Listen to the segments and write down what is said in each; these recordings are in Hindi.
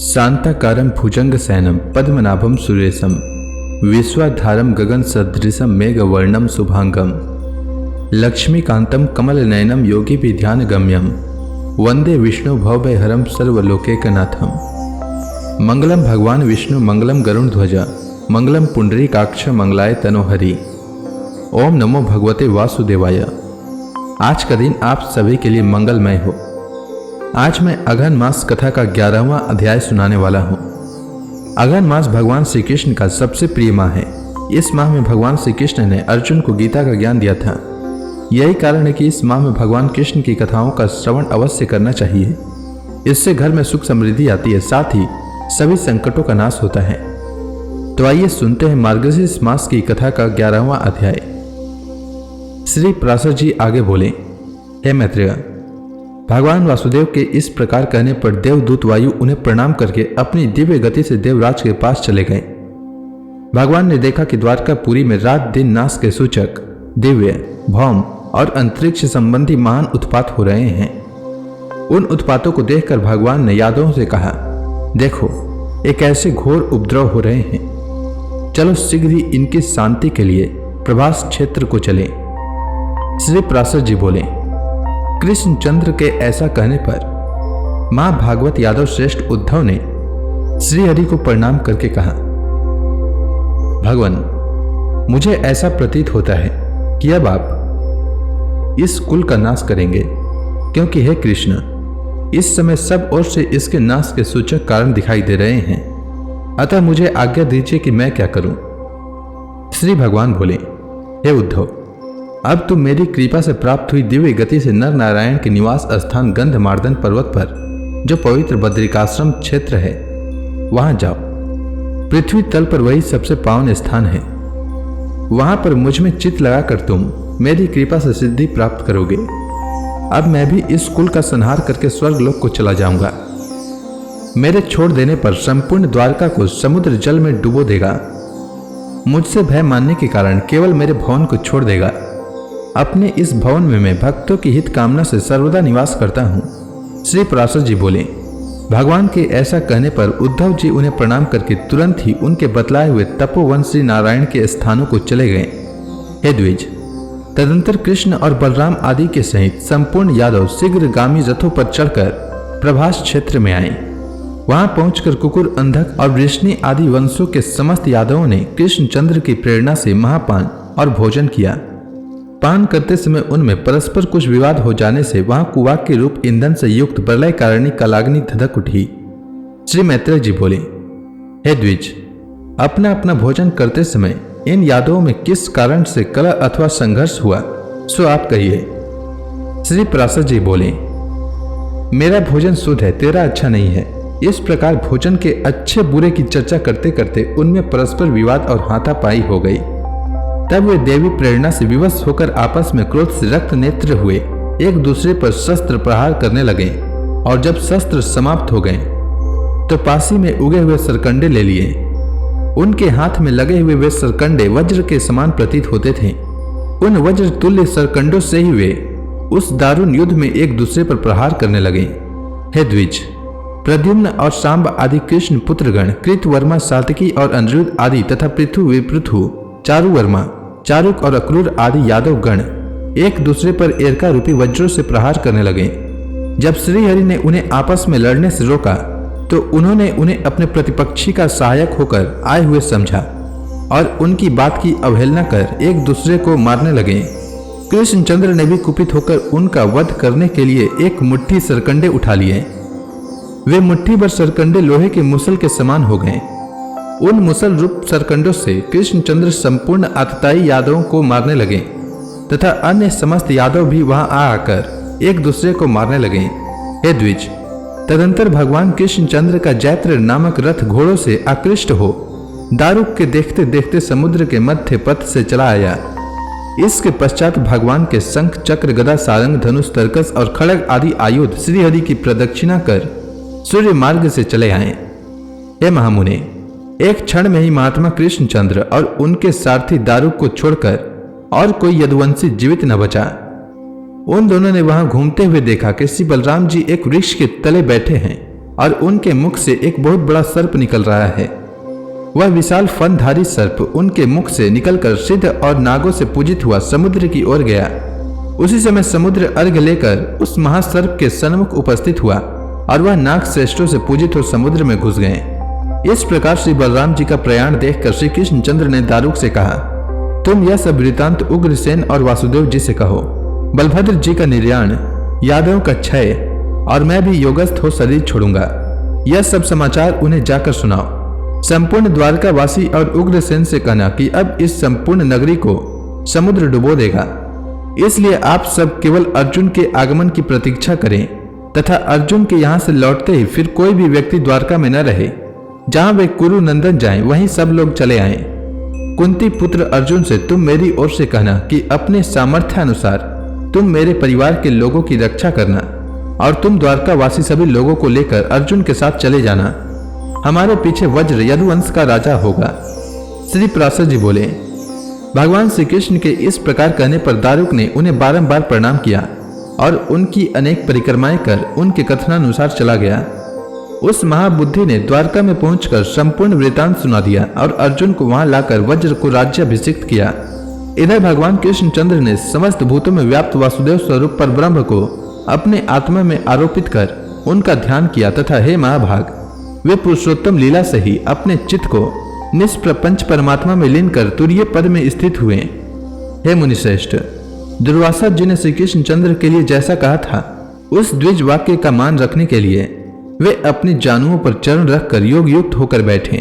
शांताकारं भुजंगशयनं पद्मनाभं सुरेशं विश्वाधारं गगनसदृशं मेघवर्णं शुभांगं लक्ष्मीकान्तं कमलनयनं योगिभिध्यानगम्यं वंदे विष्णु भवभयहरं सर्वलोकैकनाथं। मंगलम भगवान विष्णु मंगलम गरुड़ध्वज मंगलम पुंडरीकाक्ष मंगलाय तनोहरि। ओम नमो भगवते वासुदेवाय। आज का दिन आप सभी के लिए मंगलमय हो। आज मैं अघन मास कथा का 11वां अध्याय सुनाने वाला हूँ। अघन मास भगवान श्री कृष्ण का सबसे प्रिय माह है। इस माह में भगवान श्री कृष्ण ने अर्जुन को गीता का ज्ञान दिया था। यही कारण है कि इस माह में भगवान कृष्ण की कथाओं का श्रवण अवश्य करना चाहिए। इससे घर में सुख समृद्धि आती है, साथ ही सभी संकटों का नाश होता है। तो आइए सुनते हैं मार्गशीर्ष मास की कथा का 11वां अध्याय। श्री पराशर जी आगे बोले, हे मैत्रेय, भगवान वासुदेव के इस प्रकार कहने पर देवदूत वायु उन्हें प्रणाम करके अपनी दिव्य गति से देवराज के पास चले गए। भगवान ने देखा कि द्वारकापुरी में रात दिन नाश के सूचक दिव्य, भौम और अंतरिक्ष संबंधी महान उत्पात हो रहे हैं। उन उत्पातों को देखकर भगवान ने यादवों से कहा, देखो, एक ऐसे घोर उपद्रव हो रहे हैं, चलो शीघ्र ही इनकी शांति के लिए प्रभास क्षेत्र को चले। श्री पराशर जी बोले, कृष्णचंद्र के ऐसा कहने पर महाभागवत यादव श्रेष्ठ उद्धव ने श्री हरि को प्रणाम करके कहा, भगवान, मुझे ऐसा प्रतीत होता है कि अब आप इस कुल का नाश करेंगे, क्योंकि हे कृष्ण, इस समय सब ओर से इसके नाश के सूचक कारण दिखाई दे रहे हैं। अतः मुझे आज्ञा दीजिए कि मैं क्या करूं। श्री भगवान बोले, हे उद्धव, अब तुम मेरी कृपा से प्राप्त हुई दिव्य गति से नर नारायण के निवास स्थान गंधमार्दन पर्वत पर, जो पवित्र बद्रिकाश्रम क्षेत्र है, वहां जाओ। पृथ्वी तल पर वही सबसे पावन स्थान है। वहां पर मुझ में चित्त लगाकर तुम मेरी कृपा से सिद्धि प्राप्त करोगे। अब मैं भी इस कुल का संहार करके स्वर्गलोक को चला जाऊंगा। मेरे छोड़ देने पर संपूर्ण द्वारका को समुद्र जल में डुबो देगा। मुझसे भय मानने के कारण केवल मेरे भवन को छोड़ देगा। अपने इस भवन में मैं भक्तों की हित कामना से सर्वदा निवास करता हूँ। श्री पराशर जी बोले, भगवान के ऐसा कहने पर उद्धव जी उन्हें प्रणाम करके तुरंत ही उनके बतलाए हुए तपोवन श्री नारायण के स्थानों को चले गए। हे द्विज, तदंतर कृष्ण और बलराम आदि के सहित संपूर्ण यादव शीघ्रगामी रथों पर चढ़कर प्रभास क्षेत्र में आए। वहां पहुंचकर कुकुर, अंधक और वृष्णि आदि वंशों के समस्त यादवों ने कृष्णचंद्र की प्रेरणा से महापान और भोजन किया। पान करते समय उनमें परस्पर कुछ विवाद हो जाने से वहां कुवाक के रूप ईंधन से युक्त प्रलय कारिणी कलाग्नि धधक उठी। श्री मैत्रेय जी बोले, हे द्विज, अपना अपना भोजन करते समय इन यादवों में किस कारण से कलह अथवा संघर्ष हुआ, सो आप कहिए। श्री पराशर जी बोले, मेरा भोजन शुद्ध है, तेरा अच्छा नहीं है। इस प्रकार भोजन के अच्छे बुरे की चर्चा करते करते उनमें परस्पर विवाद और हाथापाई हो गई। तब वे देवी प्रेरणा से विवश होकर आपस में क्रोध से रक्त नेत्र हुए एक दूसरे पर शस्त्र प्रहार करने लगे। और जब शस्त्र समाप्त हो गए तो पासी में उगे हुए सरकंडे ले लिए। उनके हाथ में लगे हुए वे सरकंडे वज्र के समान प्रतीत होते थे। उन वज्र तुल्य सरकंडों से ही वे उस दारुण युद्ध में एक दूसरे पर प्रहार करने लगे। हे द्विज, प्रद्युम्न और सांब आदि कृष्ण पुत्रगण, कृतवर्मा, सातकी और अनिरुद्ध आदि तथा पृथु, विपृथु, चारुवर्मा, चारुक और अक्रूर आदि यादव गण एक दूसरे पर एरका रूपी वज्रों से प्रहार करने लगे। जब श्री हरि ने उन्हें आपस में लड़ने से रोका तो उन्होंने उन्हें अपने प्रतिपक्षी का सहायक होकर आए हुए समझा और उनकी बात की अवहेलना कर एक दूसरे को मारने लगे। कृष्णचंद्र ने भी कुपित होकर उनका वध करने के लिए एक मुट्ठी सरकंडे उठा लिए। वे मुट्ठी भर सरकंडे लोहे के मुसल के समान हो गए। उन मुसल रूप सरकंडों से कृष्णचंद्र संपूर्ण आतताई यादवों को मारने लगे तथा अन्य समस्त यादव भी वहां आकर एक दूसरे को मारने लगे। हे द्विज, तदंतर भगवान कृष्णचंद्र का जैत्र नामक रथ घोड़ों से आकृष्ट हो दारुक के देखते देखते समुद्र के मध्य पथ से चला आया। इसके पश्चात भगवान के शंख, चक्र, गदा, सारंग, धनुष, तरकस और खड़ग आदि आयुध श्रीहरि की प्रदक्षिणा कर सूर्य मार्ग से चले आए। हे महामुने, एक क्षण में ही महात्मा कृष्णचंद्र और उनके सारथी दारुक को छोड़कर और कोई यदुवंशी जीवित न बचा। उन दोनों ने वहां घूमते हुए देखा कि श्री बलराम जी एक वृक्ष के तले बैठे हैं और उनके मुख से एक बहुत बड़ा सर्प निकल रहा है। वह विशाल फनधारी सर्प उनके मुख से निकलकर सिद्ध और नागों से पूजित हुआ समुद्र की ओर गया। उसी समय समुद्र अर्घ लेकर उस महासर्प के सन्मुख उपस्थित हुआ और वह नाग श्रेष्ठों से पूजित हो समुद्र में घुस गए। इस प्रकार श्री बलराम जी का प्रयाण देखकर श्री कृष्णचंद्र ने दारुक से कहा, तुम यह सब वृतांत उग्रसेन और वासुदेव जी से कहो। बलभद्र जी का निर्याण, यादवों का क्षय और मैं भी योगस्थ हो शरीर छोड़ूंगा, यह सब समाचार उन्हें जाकर सुनाओ। संपूर्ण द्वारका वासी और उग्रसेन से कहना कि अब इस संपूर्ण नगरी को समुद्र डुबो देगा, इसलिए आप सब केवल अर्जुन के आगमन की प्रतीक्षा करें तथा अर्जुन के यहाँ से लौटते ही फिर कोई भी व्यक्ति द्वारका में न रहे। जहां वे कुरु नंदन जाएं वहीं सब लोग चले आएं। कुंती पुत्र अर्जुन से तुम मेरी ओर से कहना कि अपने सामर्थ्य अनुसार तुम मेरे परिवार के लोगों की रक्षा करना और तुम द्वारका वासी सभी लोगों को लेकर अर्जुन के साथ चले जाना। हमारे पीछे वज्र यदुवंश का राजा होगा। श्री पराशर जी बोले, भगवान श्री कृष्ण के इस प्रकार कहने पर दारुक ने उन्हें बारंबार प्रणाम किया और उनकी अनेक परिक्रमाएं कर उनके कथनानुसार चला गया। उस महाबुद्धि ने द्वारका में पहुंचकर संपूर्ण वृतांत सुना दिया और अर्जुन को वहां लाकर वज्र को राज्याभिषिक्त किया। इधर भगवान कृष्णचंद्र ने समस्त भूतों में व्याप्त वासुदेव स्वरूप पर ब्रह्म को अपने आत्मा में आरोपित कर उनका ध्यान किया तथा हे महाभाग, वे पुरुषोत्तम लीला से ही अपने चित्त को निष्प्रपंच परमात्मा में लीन कर तुरीय पद में स्थित हुए। हे मुनिश्रेष्ठ, दुर्वासा जी ने श्री कृष्णचंद्र के लिए जैसा कहा था उस द्विज वाक्य का मान रखने के लिए वे अपनी जानुओं पर चरण रखकर योग युक्त होकर बैठे।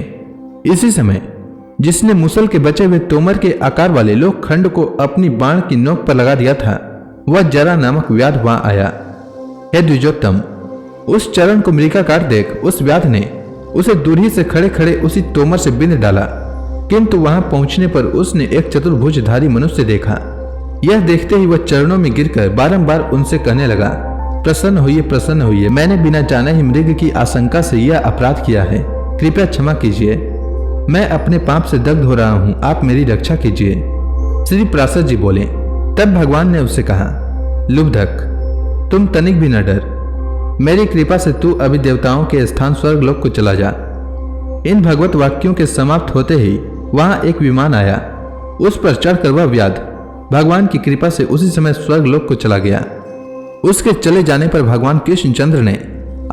इसी समय जिसने मुसल के बचे हुए तोमर के आकार वाले लोह खंड को अपनी बाण की नोक पर लगा दिया था, वह जरा नामक व्याध वहां आया। हे द्विजोत्तम, उस चरण को मृगाकार देख उस व्याध ने उसे दूरी से खड़े खड़े उसी तोमर से बिंद डाला, किंतु वहां पहुंचने पर उसने एक चतुर्भुजधारी मनुष्य देखा। यह देखते ही वह चरणों में गिरकर बारंबार उनसे कहने लगा, प्रसन्न होइए, मैंने बिना जाने ही मृग की आशंका से यह अपराध किया है, कृपया क्षमा कीजिए, मैं अपने पाप से दग्ध हो रहा हूँ, आप मेरी रक्षा कीजिए। श्री पराशर जी बोले, तब भगवान ने उससे कहा, लुब्धक, तुम तनिक भी न डर, मेरी कृपा से तू अभी देवताओं के स्थान स्वर्गलोक को चला जा। इन भगवत वाक्यों के समाप्त होते ही वहां एक विमान आया, उस पर चढ़कर वह व्याध भगवान की कृपा से उसी समय स्वर्गलोक को चला गया। उसके चले जाने पर भगवान कृष्णचंद्र ने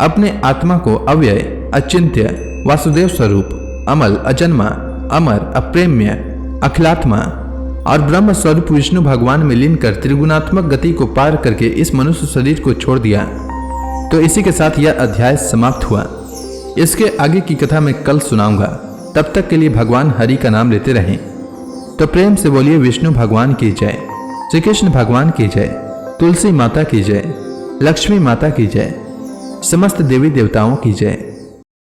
अपने आत्मा को अव्यय, अचिंत्य, वासुदेव स्वरूप, अमल, अजन्मा, अमर, अप्रेम्य, अखिलात्मा और ब्रह्म स्वरूप विष्णु भगवान में लीन कर त्रिगुणात्मक गति को पार करके इस मनुष्य शरीर को छोड़ दिया। तो इसी के साथ यह अध्याय समाप्त हुआ। इसके आगे की कथा मैं कल सुनाऊंगा। तब तक के लिए भगवान हरि का नाम लेते रहें। तो प्रेम से बोलिए विष्णु भगवान की जय, श्री कृष्ण भगवान की जय, तुलसी माता की जय, लक्ष्मी माता की जय, समस्त देवी देवताओं की जय।